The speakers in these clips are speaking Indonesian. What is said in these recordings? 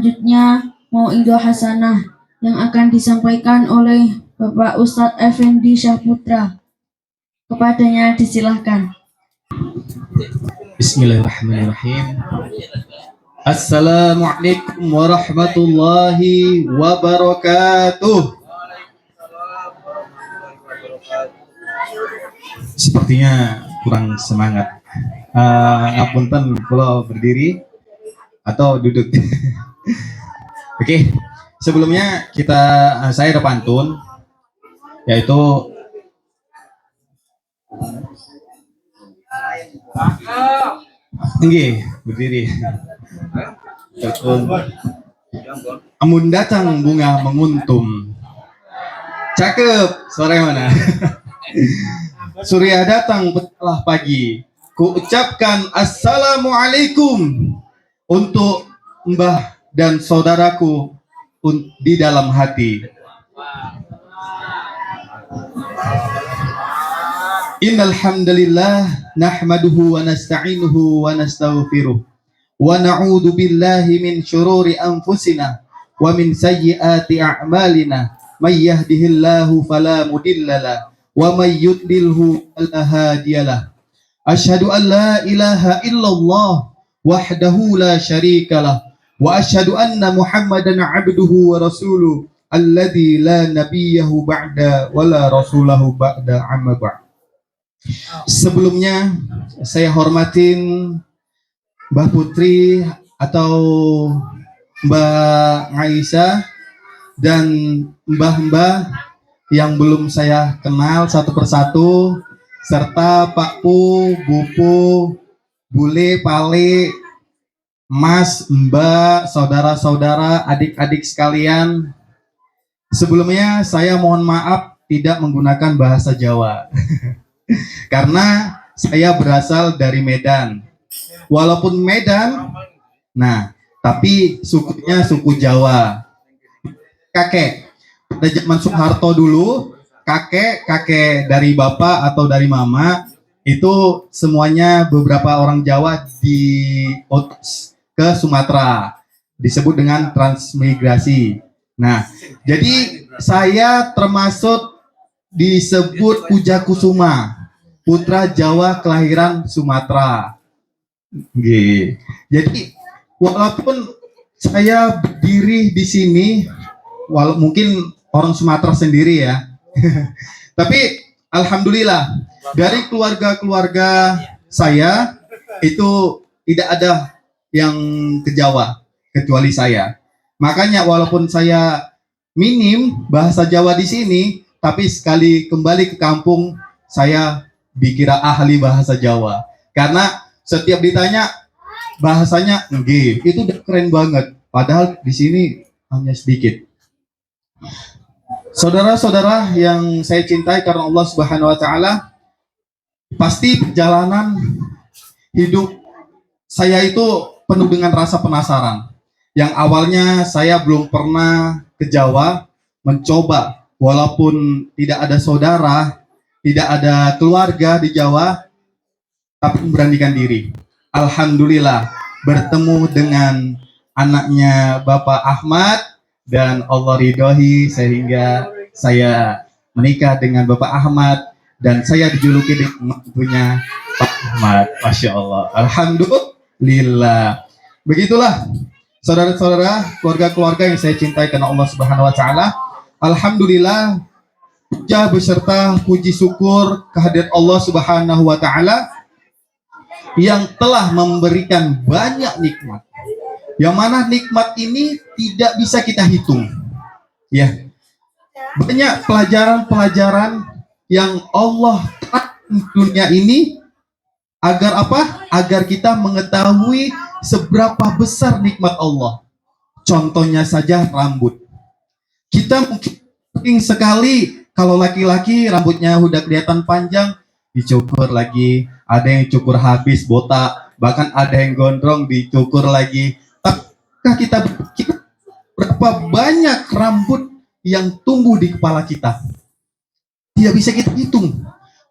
Selanjutnya, Mauidhah Hasanah yang akan disampaikan oleh Bapak Ustadz Effendi Syahputra. Kepadanya disilahkan. Bismillahirrahmanirrahim. Assalamualaikum warahmatullahi wabarakatuh. Sepertinya kurang semangat. Ngapunten, kalau berdiri atau duduk. Oke, sebelumnya saya ada pantun, yaitu berdiri. Amun datang bunga menguntum. Cakep, suara yang mana? Surya datang belah pagi. Ku ucapkan assalamualaikum untuk mbah dan saudaraku di dalam hati. Innal hamdalillah nahmaduhu wa nasta'inuhu wa nastaghfiruh wa na'udzu billahi min syururi anfusina wa min sayyiati a'malina may yahdihillahu fala mudhillalah wa may yudlilhu fala hadiyalah. Asyhadu an la ilaha illallah wahdahu la syarikalah wa asyhadu anna Muhammadan abduhu wa rasuluh alladzi la nabiyyahu ba'da wa la rasulahu ba'da amma ba'd. Sebelumnya saya hormatin Mbah Putri atau Mbak Aisyah dan mbah-mbah yang belum saya kenal satu persatu, serta Pak Pu, Bu Pu, Bule, Pale, Mas, Mbak, saudara-saudara, adik-adik sekalian. Sebelumnya saya mohon maaf tidak menggunakan bahasa Jawa. Karena saya berasal dari Medan. Walaupun Medan, tapi sukunya suku Jawa. Kakek, pada zaman Soeharto dulu, kakek dari bapak atau dari mama, itu semuanya beberapa orang Jawa diutus ke Sumatera. Disebut dengan transmigrasi. Jadi saya termasuk disebut Puja Kusuma, putra Jawa kelahiran Sumatera. Jadi walaupun saya berdiri di sini, mungkin orang Sumatera sendiri ya, tapi alhamdulillah dari keluarga saya itu tidak ada yang ke Jawa kecuali saya. Makanya walaupun saya minim bahasa Jawa di sini, tapi sekali kembali ke kampung saya dikira ahli bahasa Jawa. Karena setiap ditanya bahasanya itu udah keren banget. Padahal di sini hanya sedikit. Saudara-saudara yang saya cintai karena Allah Subhanahu wa taala, pasti perjalanan hidup saya itu penuh dengan rasa penasaran. Yang awalnya saya belum pernah ke Jawa, mencoba walaupun tidak ada saudara, tidak ada keluarga di Jawa, tapi memberanikan diri. Alhamdulillah bertemu dengan anaknya Bapak Ahmad dan Allah ridhoi sehingga saya menikah dengan Bapak Ahmad dan saya dijuluki dengan punya Pak Ahmad. Masya Allah. Alhamdulillah. Begitulah saudara-saudara, keluarga-keluarga yang saya cintai karena Allah Subhanahu wa taala. Alhamdulillah, puja beserta puji syukur kehadirat Allah Subhanahu wa taala yang telah memberikan banyak nikmat. Yang mana nikmat ini tidak bisa kita hitung. Ya. Banyak pelajaran-pelajaran yang Allah terapkan di dunia ini agar apa? Agar kita mengetahui seberapa besar nikmat Allah. Contohnya saja rambut. Kita mungkin sekali kalau laki-laki rambutnya udah kelihatan panjang, dicukur lagi, ada yang cukur habis botak, bahkan ada yang gondrong dicukur lagi. Apakah kita berpikir berapa banyak rambut yang tumbuh di kepala kita? Tidak bisa kita hitung.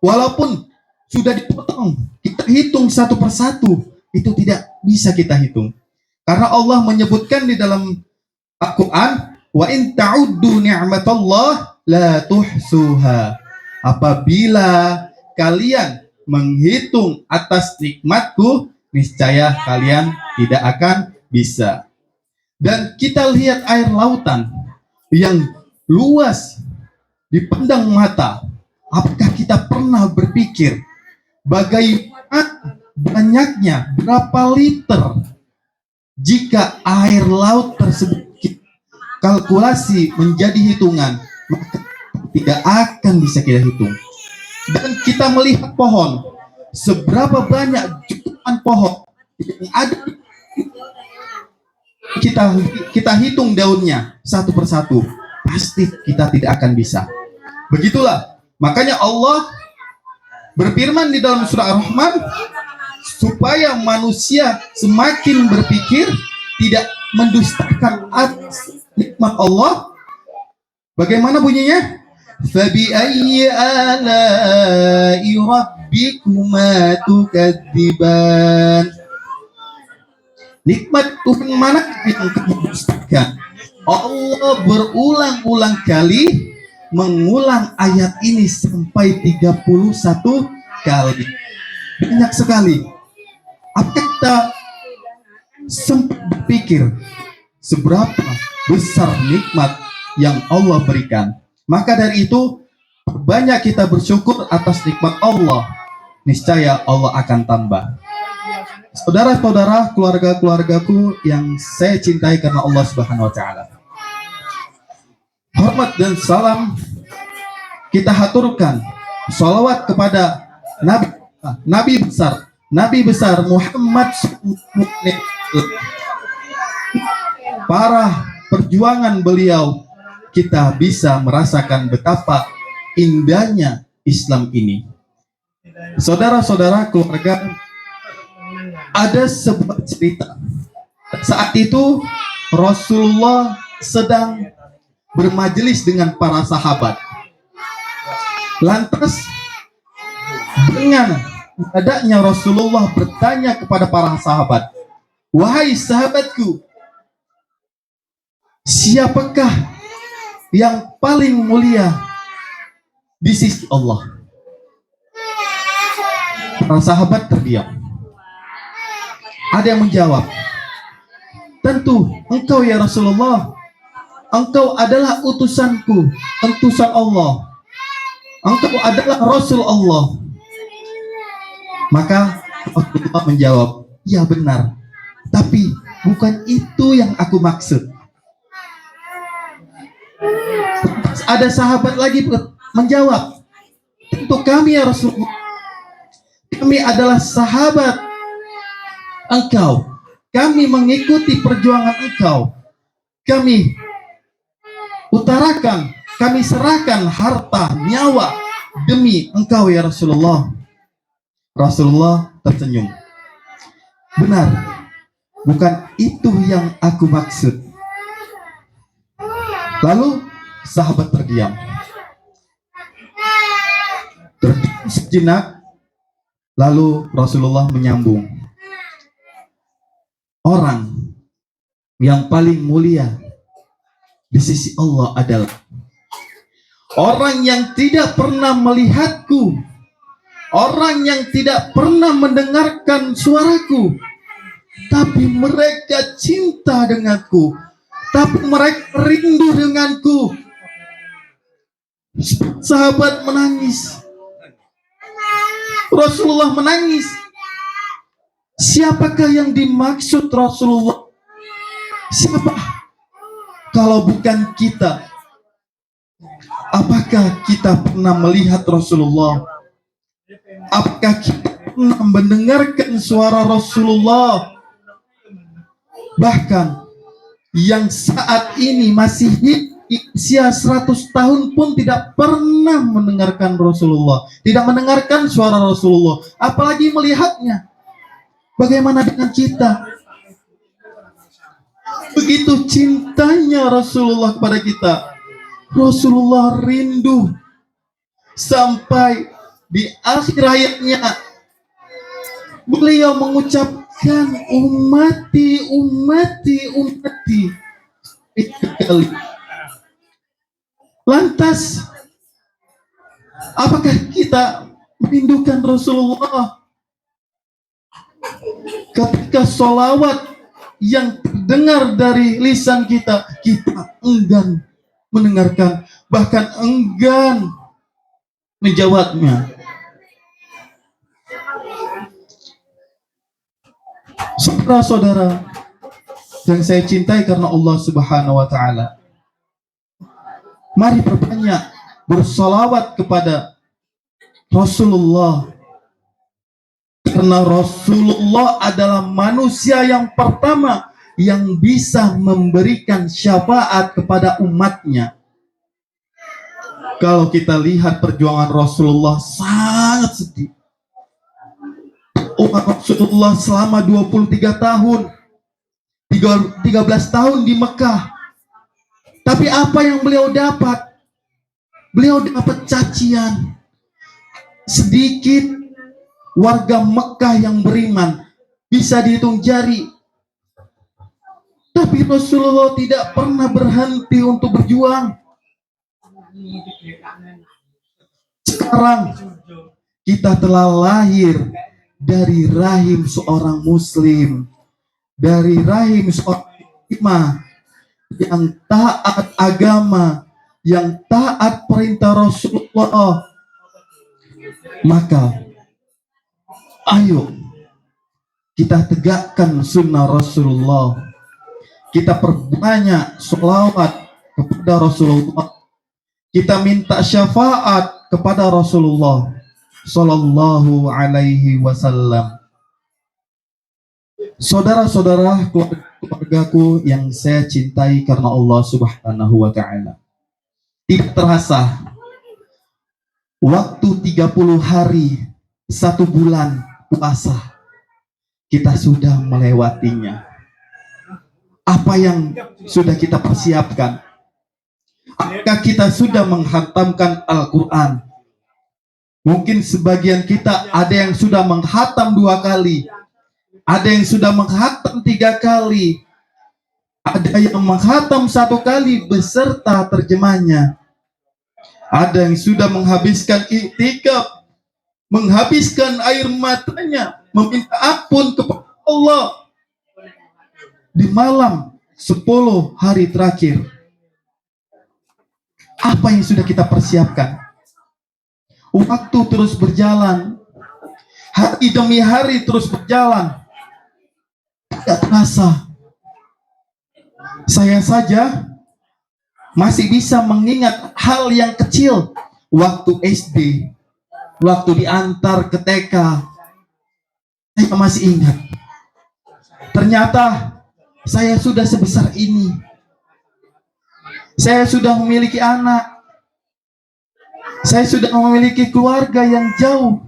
Walaupun sudah dipotong, kita hitung satu persatu, itu tidak bisa kita hitung. Karena Allah menyebutkan di dalam Al-Quran, wa in ta'uddu ni'matallah la tuhsuha. Apabila kalian menghitung atas nikmatku, niscaya kalian tidak akan bisa. Dan kita lihat air lautan yang luas dipandang mata. Apakah kita pernah berpikir bagaimana banyaknya, berapa liter jika air laut tersebut kalkulasi menjadi hitungan, maka tidak akan bisa kita hitung. Dan kita melihat pohon, seberapa banyak jutaan pohon yang ada, kita hitung daunnya satu persatu, pasti kita tidak akan bisa. Begitulah, makanya Allah berfirman di dalam surah Ar-Rahman, supaya manusia semakin berpikir, tidak mendustakan atas nikmat Allah. Bagaimana bunyinya? Fabi'ayyi ala'i rabbikuma tukadziban. Nikmat Tuhan mana yang kamu dustakan? Allah berulang-ulang kali mengulang ayat ini sampai 31 kali. Banyak sekali. Apakah kita sempat berpikir seberapa besar nikmat yang Allah berikan? Maka dari itu, banyak kita bersyukur atas nikmat Allah. Niscaya Allah akan tambah. Saudara-saudara, keluarga-keluargaku yang saya cintai karena Allah Subhanahu wa taala. Hormat dan salam kita haturkan, salawat kepada Nabi besar Muhammad SAW. Para perjuangan beliau, kita bisa merasakan betapa indahnya Islam ini. Saudara-saudara, keluarga, ada sebuah cerita. Saat itu Rasulullah sedang bermajelis dengan para sahabat. Lantas dengan mendadak Rasulullah bertanya kepada para sahabat, "Wahai sahabatku, siapakah yang paling mulia di sisi Allah?" Para sahabat terdiam. Ada yang menjawab, "Tentu engkau ya Rasulullah. Engkau adalah utusanku, utusan Allah. Engkau adalah Rasul Allah." Maka Rasulullah menjawab, "Ya benar, tapi bukan itu yang aku maksud." Ada sahabat lagi menjawab, "Tentu kami ya Rasulullah. Kami adalah sahabat engkau. Kami mengikuti perjuangan engkau. Kami utarakan, kami serahkan harta, nyawa demi engkau ya Rasulullah." Rasulullah tersenyum. "Benar, bukan itu yang aku maksud." Lalu sahabat terdiam. Terdiam sejenak. Lalu Rasulullah menyambung, "Orang yang paling mulia di sisi Allah adalah orang yang tidak pernah melihatku, orang yang tidak pernah mendengarkan suaraku, tapi mereka cinta denganku, tapi mereka rindu denganku." Sahabat menangis. Rasulullah menangis. Siapakah yang dimaksud Rasulullah? Siapa? Kalau bukan kita. Apakah kita pernah melihat Rasulullah? Apakah kita pernah mendengarkan suara Rasulullah? Bahkan yang saat ini masih usia 100 tahun pun tidak pernah mendengarkan Rasulullah, tidak mendengarkan suara Rasulullah, apalagi melihatnya. Bagaimana dengan kita? Begitu cintanya Rasulullah kepada kita. Rasulullah rindu sampai di akhir hayatnya beliau mengucap mengatakan ummati, ummati, ummati. Lantas, apakah kita merindukan Rasulullah ketika sholawat yang terdengar dari lisan kita, kita enggan mendengarkan, bahkan enggan menjawabnya? Saudara-saudara yang saya cintai karena Allah Subhanahu wa Ta'ala, mari perbanyak bersolawat kepada Rasulullah, karena Rasulullah adalah manusia yang pertama yang bisa memberikan syafaat kepada umatnya. Kalau kita lihat perjuangan Rasulullah sangat sedih. Rasulullah selama 23 tahun, 13 tahun di Mekah. Tapi apa yang beliau dapat? Beliau dapat cacian. Sedikit warga Mekah yang beriman, bisa dihitung jari. Tapi Rasulullah tidak pernah berhenti untuk berjuang. Sekarang kita telah lahir dari rahim seorang muslim, dari rahim seorang imam yang taat agama, yang taat perintah Rasulullah. Maka ayo kita tegakkan sunnah Rasulullah, kita perbanyak sholawat kepada Rasulullah, kita minta syafaat kepada Rasulullah Sallallahu Alaihi Wasallam. Saudara-saudara, keluargaku yang saya cintai karena Allah Subhanahu wa Ta'ala, tidak terasa waktu 30 hari 1 bulan puasa kita sudah melewatinya. Apa yang sudah kita persiapkan? Apakah kita sudah menghatamkan Al-Quran? Mungkin sebagian kita ada yang sudah menghatam 2 kali, ada yang sudah menghatam 3 kali, ada yang menghatam 1 kali beserta terjemahnya, ada yang sudah menghabiskan iktikaf, menghabiskan air matanya, meminta ampun kepada Allah di malam 10 hari terakhir. Apa yang sudah kita persiapkan? Waktu terus berjalan, hari demi hari terus berjalan. Tidak terasa. Saya saja masih bisa mengingat hal yang kecil waktu SD, waktu diantar ke TK. Saya masih ingat. Ternyata saya sudah sebesar ini. Saya sudah memiliki anak. Saya sudah memiliki keluarga yang jauh.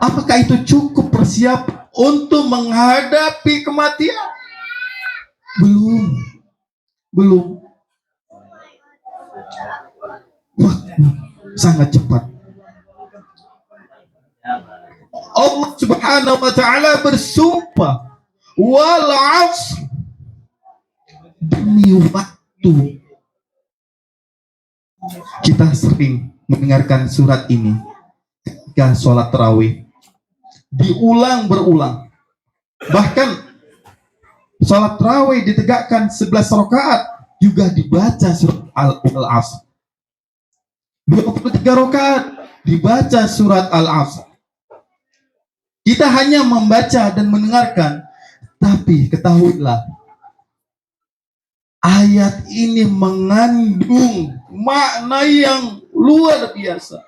Apakah itu cukup persiapan untuk menghadapi kematian? Belum. Waktu sangat cepat. Allah Subhanahu wa Ta'ala bersumpah, wal 'ashr, demi waktu. Kita sering mendengarkan surat ini ketika sholat tarawih, diulang berulang. Bahkan sholat tarawih ditegakkan 11 rakaat juga dibaca surat Al-Asr. 23 rakaat dibaca surat Al-Asr. Kita hanya membaca dan mendengarkan, tapi ketahuilah ayat ini mengandung makna yang luar biasa.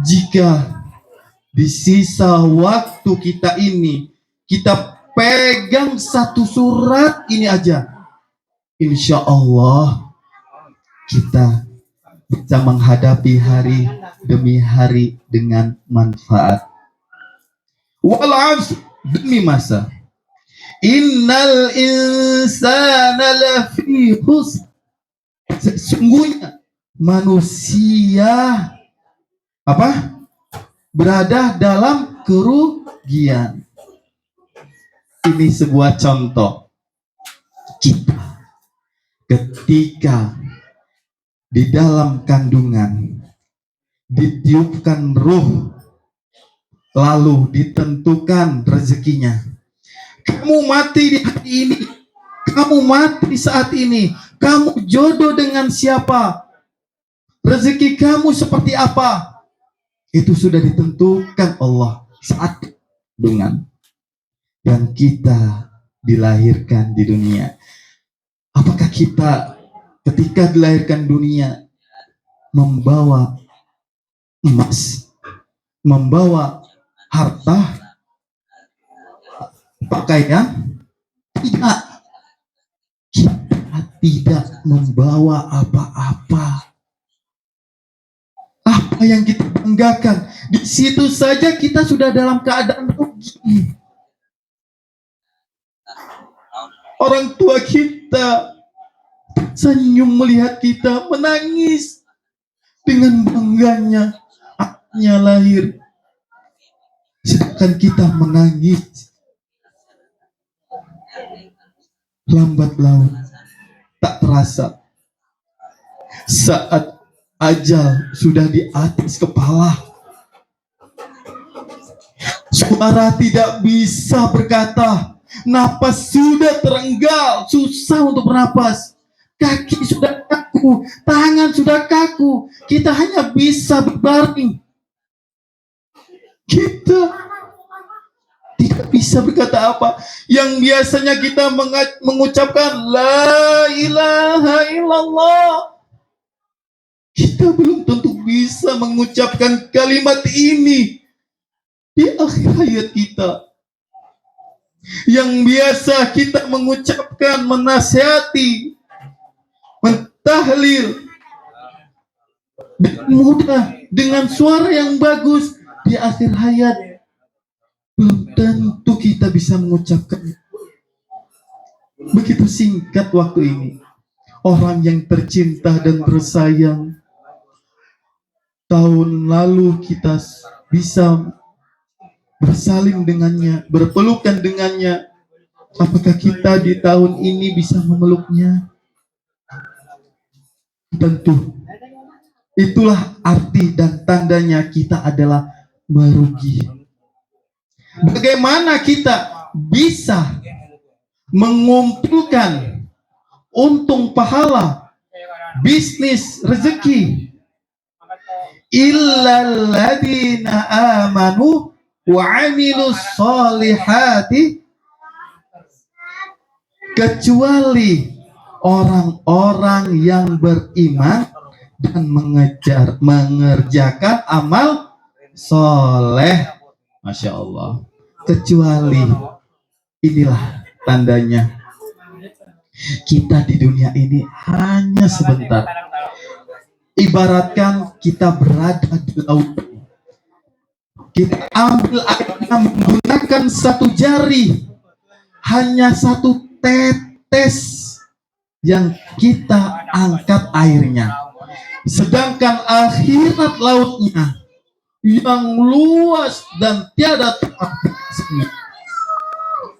Jika di sisa waktu kita ini kita pegang 1 surat ini aja, insya Allah kita bisa menghadapi hari demi hari dengan manfaat. Wal 'ashr, demi masa. Innal insana lafi khusr. Sesungguhnya manusia berada dalam kerugian. Ini sebuah contoh kita ketika di dalam kandungan ditiupkan ruh, lalu ditentukan rezekinya. Kamu mati di hari ini, kamu mati saat ini, kamu jodoh dengan siapa, rezeki kamu seperti apa, itu sudah ditentukan Allah saat kandungan. Dan kita dilahirkan di dunia. Apakah kita ketika dilahirkan dunia membawa emas, membawa harta, pakaian? Tidak. Kita tidak membawa apa-apa. Apa yang kita banggakan? Di situ saja kita sudah dalam keadaan rugi. Orang tua kita senyum melihat kita, menangis dengan bangganya anaknya lahir. Sedangkan kita menangis lambat laun, tak terasa saat ajal sudah di atas kepala. Suara tidak bisa berkata, napas sudah terenggal, susah untuk bernapas. Kaki sudah kaku, tangan sudah kaku. Kita hanya bisa berbaring. Kita tidak bisa berkata apa. Yang biasanya kita mengucapkan La ilaha illallah, kita belum tentu bisa mengucapkan kalimat ini di akhir hayat kita. Yang biasa kita mengucapkan, menasihati, mentahlil dengan mudah, dengan suara yang bagus, di akhir hayat belum tentu kita bisa mengucapkan. Begitu singkat waktu ini. Orang yang tercinta dan tersayang, tahun lalu kita bisa bersaling dengannya, berpelukan dengannya. Apakah kita di tahun ini bisa memeluknya? Tentu. Itulah arti dan tandanya kita adalah merugi. Bagaimana kita bisa mengumpulkan untung pahala, bisnis, rezeki? Illal ladzina amanu wa 'amilus sholihati, kecuali orang-orang yang beriman dan mengerjakan amal soleh. Masya Allah. Kecuali, inilah tandanya kita di dunia ini hanya sebentar. Ibaratkan kita berada di laut, kita ambil airnya menggunakan satu jari, hanya satu tetes yang kita angkat airnya. Sedangkan akhirat lautnya yang luas dan tiada terbatasnya.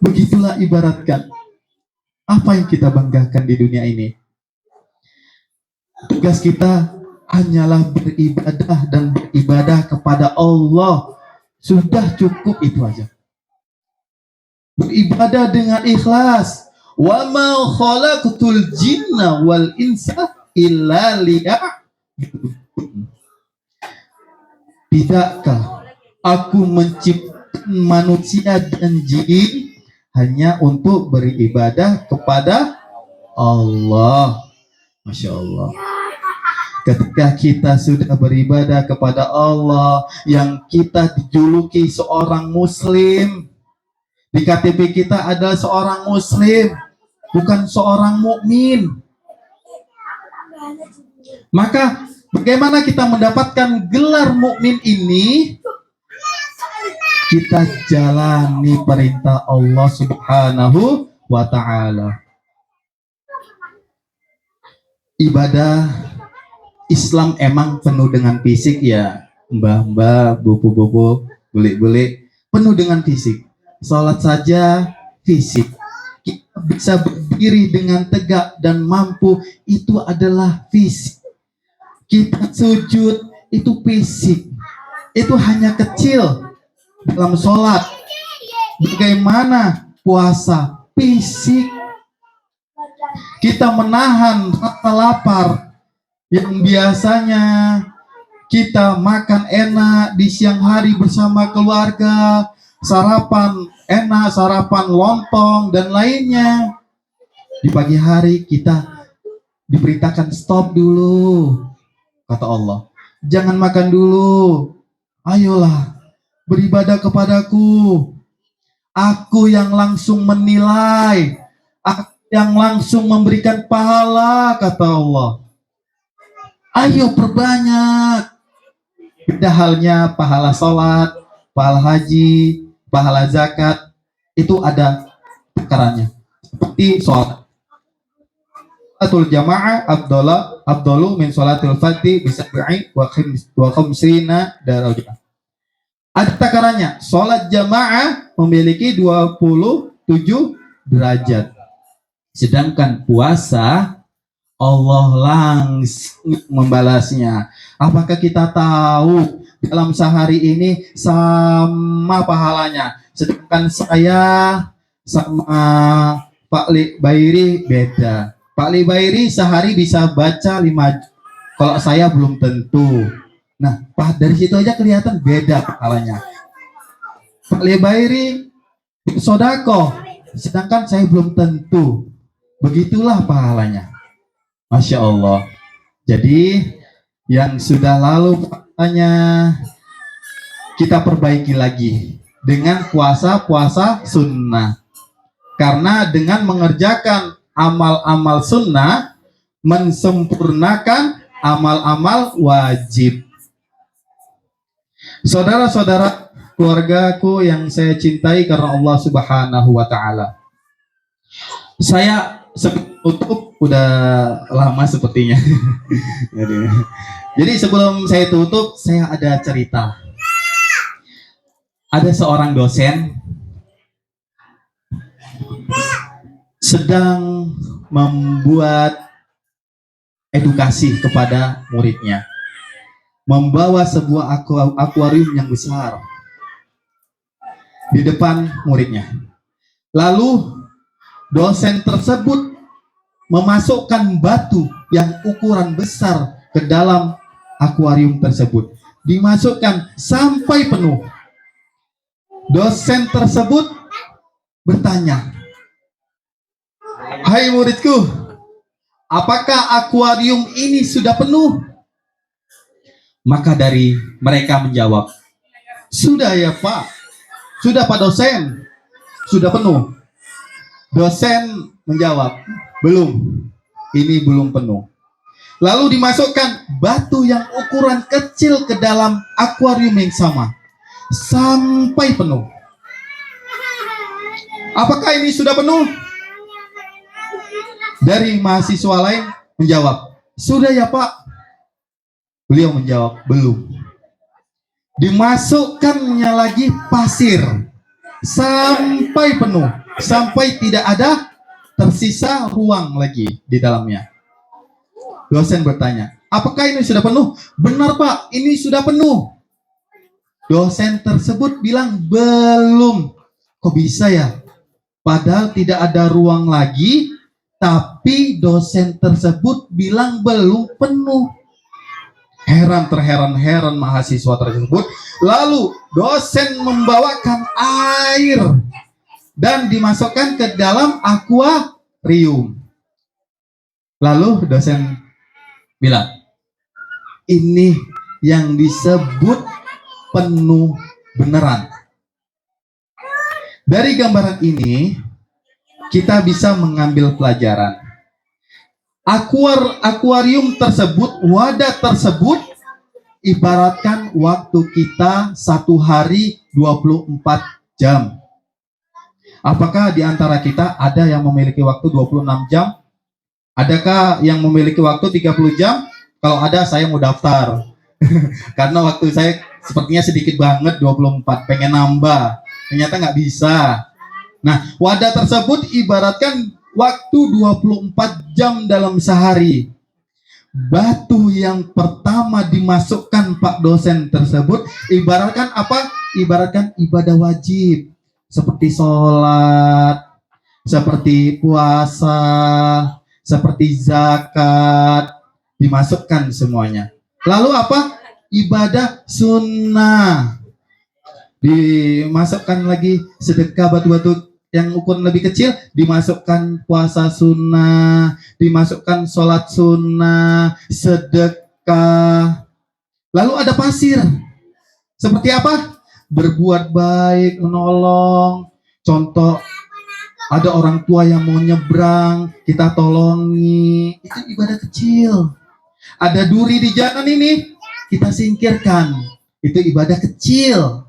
Begitulah ibaratkan apa yang kita banggakan di dunia ini. Tugas kita hanyalah beribadah dan beribadah kepada Allah. Sudah cukup itu aja. Beribadah dengan ikhlas. Wa ma khalaqtul jinna wal insa illa liya'budun. Tidakkah aku menciptakan manusia dan jin hanya untuk beribadah kepada Allah? Masya Allah. Ketika kita sudah beribadah kepada Allah, yang kita dijuluki seorang muslim, di KTP kita adalah seorang muslim, bukan seorang mukmin. Maka bagaimana kita mendapatkan gelar mukmin ini? Kita jalani perintah Allah Subhanahu wa ta'ala. Ibadah Islam emang penuh dengan fisik ya, mbah-mbah, bubu-bubu, bule-bule, penuh dengan fisik. Salat saja fisik. Kita bisa berdiri dengan tegak dan mampu, itu adalah fisik. Kita sujud, itu fisik. Itu hanya kecil dalam sholat. Bagaimana puasa? Fisik. Kita menahan rasa lapar yang biasanya kita makan enak di siang hari bersama keluarga, sarapan enak, sarapan lontong dan lainnya. Di pagi hari kita diberitakan stop dulu, kata Allah. Jangan makan dulu. Ayolah, beribadah kepadaku. Aku yang langsung menilai. Aku yang langsung memberikan pahala, kata Allah. Ayo perbanyak. Beda halnya pahala sholat, pahala haji, pahala zakat, itu ada takarannya. Seperti sholat. Sholatul jamaah abdolu min sholatil fati bisa wa khamsina darajah. Ada takarannya. Sholat jamaah memiliki 27 derajat. Sedangkan puasa Allah langsung membalasnya. Apakah kita tahu dalam sehari ini sama pahalanya? Sedangkan saya sama Pak Libairi beda. Pak Libairi sehari bisa baca 5, kalau saya belum tentu. Nah, dari situ aja kelihatan beda pahalanya. Pak Libairi sodako, sedangkan saya belum tentu. Begitulah pahalanya. Masya Allah. Jadi yang sudah lalu pahalanya kita perbaiki lagi dengan puasa-puasa sunnah. Karena dengan mengerjakan amal-amal sunnah mensempurnakan amal-amal wajib. Saudara-saudara keluargaku yang saya cintai karena Allah Subhanahu wa taala. Saya tutup udah lama sepertinya. Jadi sebelum saya tutup, saya ada cerita. Ada seorang dosen sedang membuat edukasi kepada muridnya, membawa sebuah akuarium yang besar di depan muridnya. Lalu dosen tersebut memasukkan batu yang ukuran besar ke dalam akuarium tersebut. Dimasukkan sampai penuh. Dosen tersebut bertanya, "Hai muridku, apakah akuarium ini sudah penuh?" Maka dari mereka menjawab, "Sudah ya Pak, sudah Pak dosen, sudah penuh." Dosen menjawab, "Belum, ini belum penuh." Lalu dimasukkan batu yang ukuran kecil ke dalam akuarium yang sama sampai penuh. "Apakah ini sudah penuh?" Dari mahasiswa lain menjawab, "Sudah ya Pak." Beliau menjawab, "Belum." Dimasukkannya lagi pasir sampai penuh, sampai tidak ada tersisa ruang lagi di dalamnya. Dosen bertanya, "Apakah ini sudah penuh?" "Benar Pak, ini sudah penuh." Dosen tersebut bilang, "Belum." "Kok bisa ya? Padahal tidak ada ruang lagi, tapi dosen tersebut bilang belum penuh." Heran mahasiswa tersebut. Lalu dosen membawakan air dan dimasukkan ke dalam akuarium. Lalu dosen bilang, "Ini yang disebut penuh beneran." Dari gambaran ini kita bisa mengambil pelajaran. Akuarium tersebut, wadah tersebut ibaratkan waktu kita satu hari 24 jam. Apakah di antara kita ada yang memiliki waktu 26 jam? Adakah yang memiliki waktu 30 jam? Kalau ada, saya mau daftar. Karena waktu saya sepertinya sedikit banget, 24. Pengen nambah. Ternyata nggak bisa. Nah, wadah tersebut ibaratkan waktu 24 jam dalam sehari. Batu yang pertama dimasukkan Pak dosen tersebut ibaratkan apa? Ibaratkan ibadah wajib seperti sholat, seperti puasa, seperti zakat, dimasukkan semuanya. Lalu apa? Ibadah sunnah, dimasukkan lagi sedekah batu-batu yang ukuran lebih kecil, dimasukkan puasa sunnah, dimasukkan sholat sunnah, sedekah. Lalu ada pasir. Seperti apa? Berbuat baik, menolong. Contoh, ada orang tua yang mau nyebrang, kita tolongi. Itu ibadah kecil. Ada duri di jalan ini, kita singkirkan. Itu ibadah kecil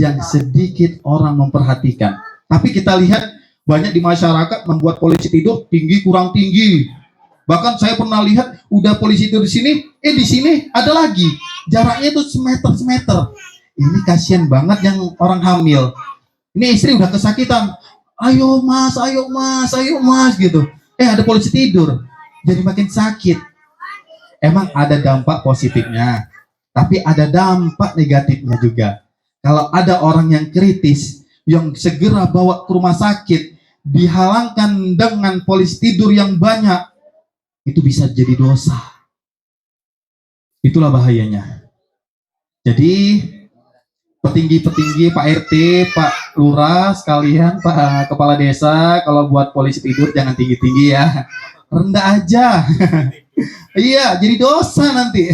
yang sedikit orang memperhatikan. Tapi kita lihat banyak di masyarakat membuat polisi tidur tinggi kurang tinggi. Bahkan saya pernah lihat udah polisi tidur di sini, di sini ada lagi. Jaraknya itu semeter. Ini kasihan banget yang orang hamil. Ini istri udah kesakitan. Ayo mas gitu. Ada polisi tidur. Jadi makin sakit. Emang ada dampak positifnya, tapi ada dampak negatifnya juga. Kalau ada orang yang kritis, yang segera bawa ke rumah sakit, dihalangkan dengan polisi tidur yang banyak, itu bisa jadi dosa. Itulah bahayanya. Jadi petinggi-petinggi, Pak RT, Pak Lurah sekalian, Pak Kepala Desa, kalau buat polisi tidur jangan tinggi-tinggi ya, rendah aja. Iya, jadi dosa nanti.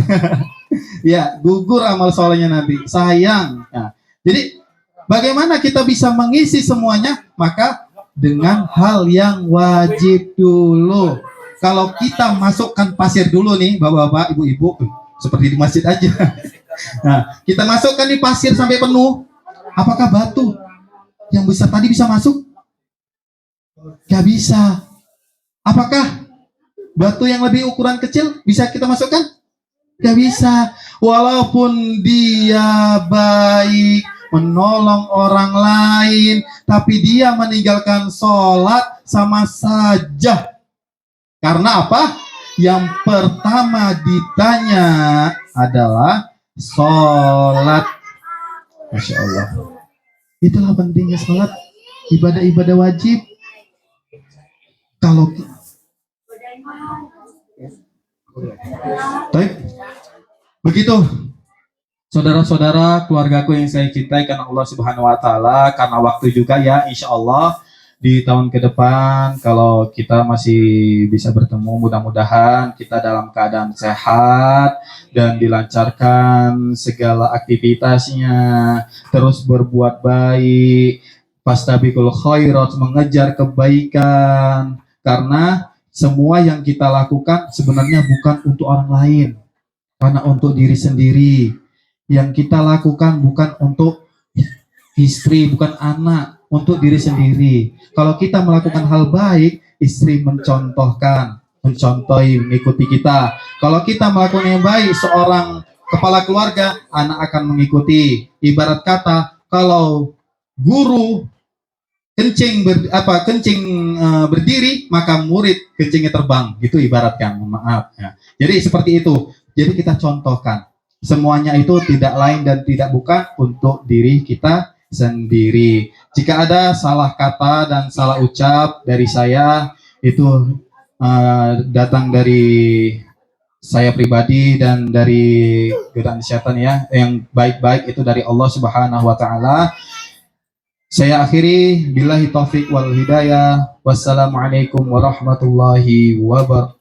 Ya, gugur amal solehnya nanti. Sayang. Nah, jadi bagaimana kita bisa mengisi semuanya? Maka dengan hal yang wajib dulu. Kalau kita masukkan pasir dulu nih, bapak-bapak, ibu-ibu, seperti di masjid aja. Nah, kita masukkan di pasir sampai penuh. Apakah batu yang besar tadi bisa masuk? Gak bisa. Apakah batu yang lebih ukuran kecil bisa kita masukkan? Gak bisa. Walaupun dia baik, menolong orang lain, tapi dia meninggalkan sholat, sama saja. Karena apa? Yang pertama ditanya adalah sholat. Masya Allah. Itulah pentingnya sholat, ibadah-ibadah wajib. Kalau baik, begitu saudara-saudara, keluargaku yang saya cintai karena Allah Subhanahu wa taala, karena waktu juga ya, insya Allah di tahun ke depan kalau kita masih bisa bertemu, mudah-mudahan kita dalam keadaan sehat dan dilancarkan segala aktivitasnya, terus berbuat baik, fastabiqul khairat, mengejar kebaikan, karena semua yang kita lakukan sebenarnya bukan untuk orang lain, karena untuk diri sendiri. Yang kita lakukan bukan untuk istri, bukan anak, untuk diri sendiri. Kalau kita melakukan hal baik, istri mencontohi, mengikuti kita. Kalau kita melakukan yang baik, seorang kepala keluarga, anak akan mengikuti. Ibarat kata, kalau guru kencing berdiri, maka murid kencingnya terbang. Gitu ibaratkan, maaf. Ya. Jadi seperti itu. Jadi kita contohkan. Semuanya itu tidak lain dan tidak bukan untuk diri kita sendiri. Jika ada salah kata dan salah ucap dari saya, itu datang dari saya pribadi dan dari godaan setan ya. Yang baik-baik itu dari Allah Subhanahu wa taala. Saya akhiri, billahi taufik wal hidayah. Wassalamualaikum warahmatullahi wabarakatuh.